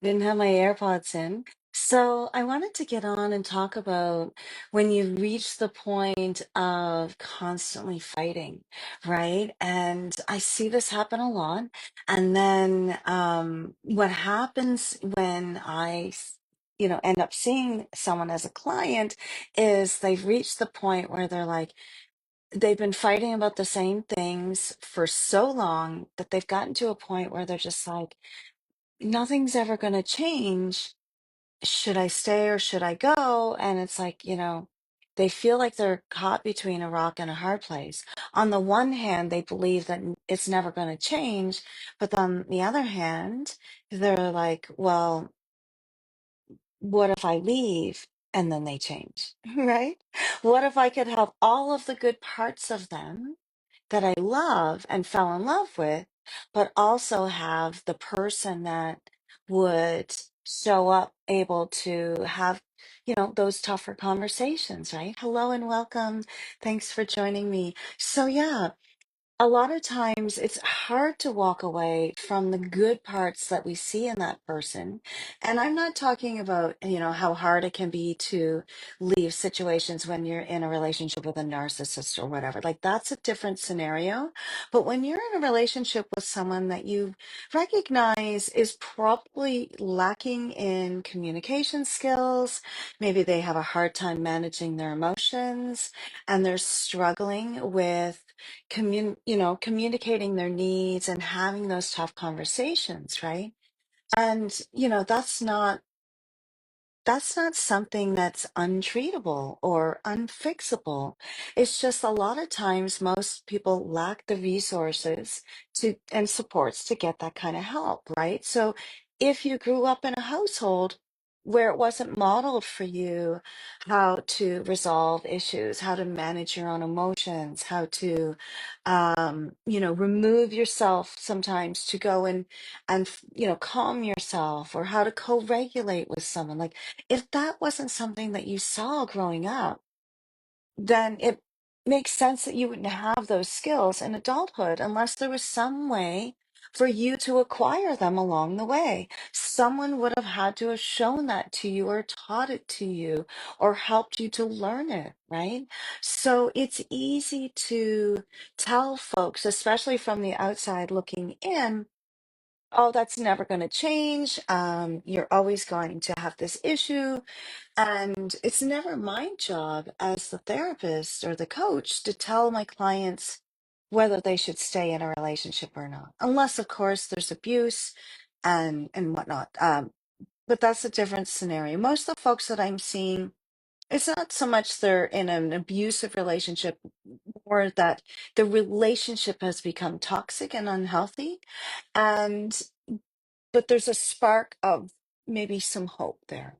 Didn't have my AirPods in. So I wanted to get on and talk about when you reach the point of constantly fighting, right? And I see this happen a lot. And then what happens when end up seeing someone as a client is they've reached the point where they're like, they've been fighting about the same things for so long that they've gotten to a point where they're just like, nothing's ever going to change. Should I stay or should I go? And it's like, they feel like they're caught between a rock and a hard place. On the one hand, they believe that it's never going to change. But on the other hand, they're like, well, what if I leave and then they change, right? What if I could have all of the good parts of them that I love and fell in love with, but also have the person that would show up able to have, those tougher conversations, right? Hello and welcome. Thanks for joining me. So, yeah, a lot of times it's hard to walk away from the good parts that we see in that person. And I'm not talking about, how hard it can be to leave situations when you're in a relationship with a narcissist or whatever. Like that's a different scenario. But when you're in a relationship with someone that you recognize is probably lacking in communication skills, maybe they have a hard time managing their emotions and they're struggling with communicating their needs and having those tough conversations, right? And, that's not something that's untreatable or unfixable. It's just a lot of times most people lack the resources to and supports to get that kind of help, right? So if you grew up in a household where it wasn't modeled for you how to resolve issues, how to manage your own emotions, how to remove yourself sometimes to go and calm yourself, or how to co-regulate with someone, like if that wasn't something that you saw growing up, then it makes sense that you wouldn't have those skills in adulthood unless there was some way for you to acquire them along the way. Someone would have had to have shown that to you or taught it to you or helped you to learn it, right? So it's easy to tell folks, especially from the outside looking in, oh, that's never going to change. You're always going to have this issue. And it's never my job as the therapist or the coach to tell my clients whether they should stay in a relationship or not, unless, of course, there's abuse and whatnot. But that's a different scenario. Most of the folks that I'm seeing, it's not so much they're in an abusive relationship, or that the relationship has become toxic and unhealthy. And but there's a spark of maybe some hope there,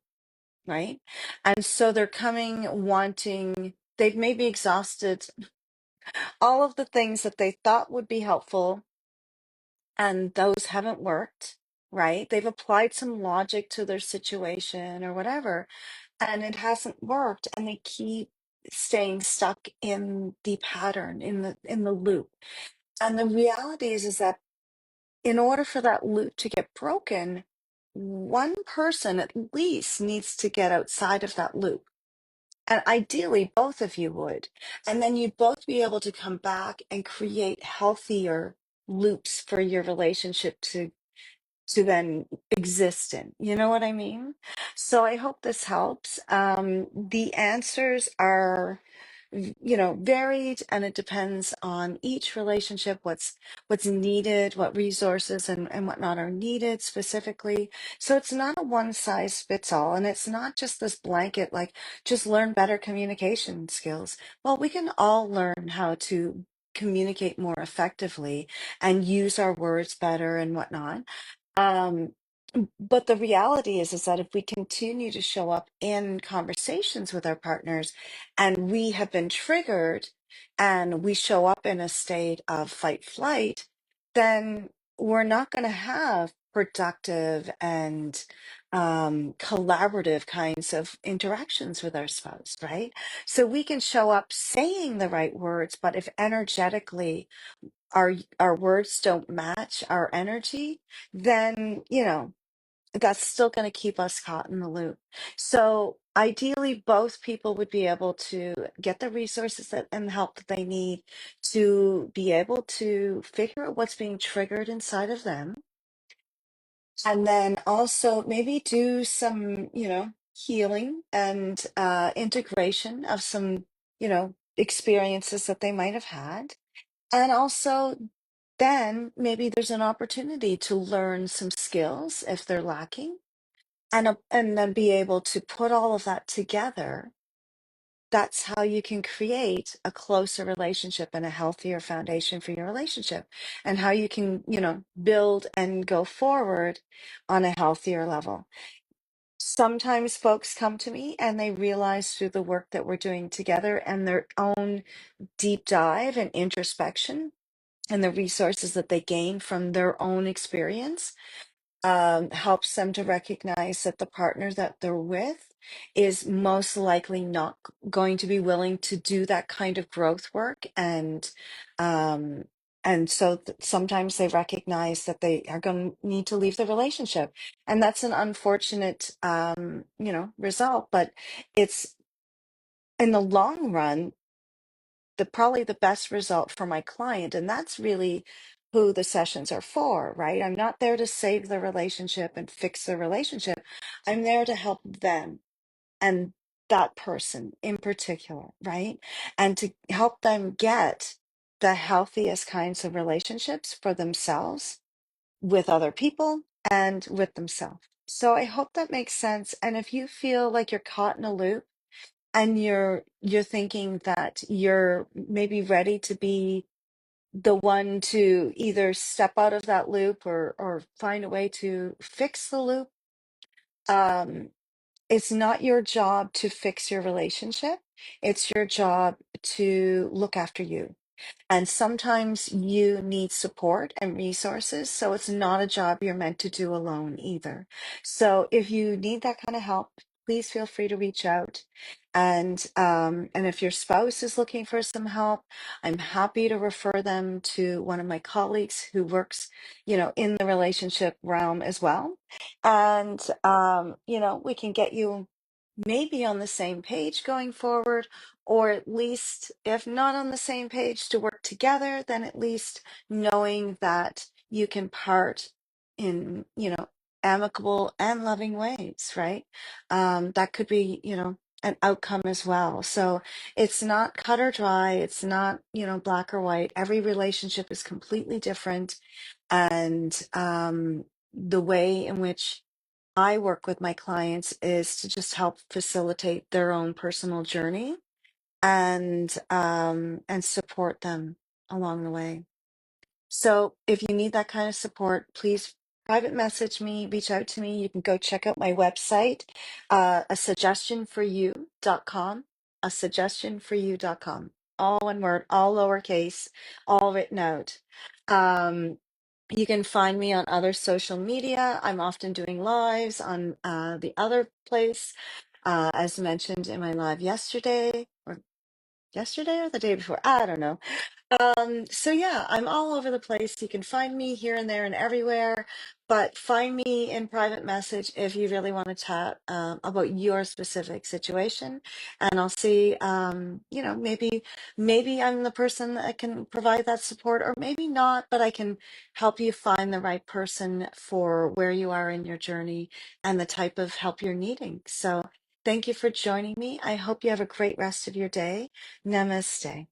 right? And so they're coming wanting, they've maybe exhausted all of the things that they thought would be helpful, and those haven't worked, right? They've applied some logic to their situation or whatever, and it hasn't worked, and they keep staying stuck in the pattern, in the loop. And the reality is that in order for that loop to get broken, one person at least needs to get outside of that loop. And ideally, both of you would. And then you'd both be able to come back and create healthier loops for your relationship to then exist in. You know what I mean? So I hope this helps. The answers are, varied, and it depends on each relationship, what's needed, what resources and whatnot are needed specifically. So it's not a one size fits all, and it's not just this blanket, like just learn better communication skills. Well, we can all learn how to communicate more effectively and use our words better and whatnot. um, but the reality is that if we continue to show up in conversations with our partners and we have been triggered and we show up in a state of fight flight, then we're not going to have productive and collaborative kinds of interactions with our spouse, right? So we can show up saying the right words, but if energetically our words don't match our energy, then that's still going to keep us caught in the loop. So ideally, both people would be able to get the resources that, and the help that they need to be able to figure out what's being triggered inside of them. And then also maybe do some, healing and integration of some, experiences that they might have had. And also, then maybe there's an opportunity to learn some skills if they're lacking, and then be able to put all of that together. That's how you can create a closer relationship and a healthier foundation for your relationship, and how you can, build and go forward on a healthier level. Sometimes folks come to me and they realize through the work that we're doing together and their own deep dive and introspection and the resources that they gain from their own experience, helps them to recognize that the partner that they're with is most likely not going to be willing to do that kind of growth work. Um, and so sometimes they recognize that they are going to need to leave the relationship. And that's an unfortunate, result, but it's in the long run, probably the best result for my client. And that's really who the sessions are for, right? I'm not there to save the relationship and fix the relationship. I'm there to help them and that person in particular, right? And to help them get the healthiest kinds of relationships for themselves, with other people, and with themselves. So I hope that makes sense. And if you feel like you're caught in a loop, and you're thinking that you're maybe ready to be the one to either step out of that loop, or find a way to fix the loop, um it's not your job to fix your relationship. It's your job to look after you. And sometimes you need support and resources. So it's not a job you're meant to do alone either. So if you need that kind of help, please feel free to reach out. And if your spouse is looking for some help, I'm happy to refer them to one of my colleagues who works, in the relationship realm as well. And we can get you maybe on the same page going forward, or at least, if not on the same page, to work together, then at least knowing that you can part in, amicable and loving ways, right? That could be, an outcome as well. So it's not cut or dry. It's not, black or white. Every relationship is completely different. And the way in which I work with my clients is to just help facilitate their own personal journey, and support them along the way. So if you need that kind of support, please private message me, reach out to me. You can go check out my website, a suggestionforyou.com, a suggestionforyou.com. All one word, all lowercase, all written out. Um, you can find me on other social media. I'm often doing lives on the other place, as mentioned in my live yesterday or the day before. I don't know. So yeah, I'm all over the place. You can find me here and there and everywhere, but find me in private message if you really want to chat about your specific situation. And I'll see, maybe I'm the person that can provide that support, or maybe not, but I can help you find the right person for where you are in your journey and the type of help you're needing. So thank you for joining me. I hope you have a great rest of your day. Namaste.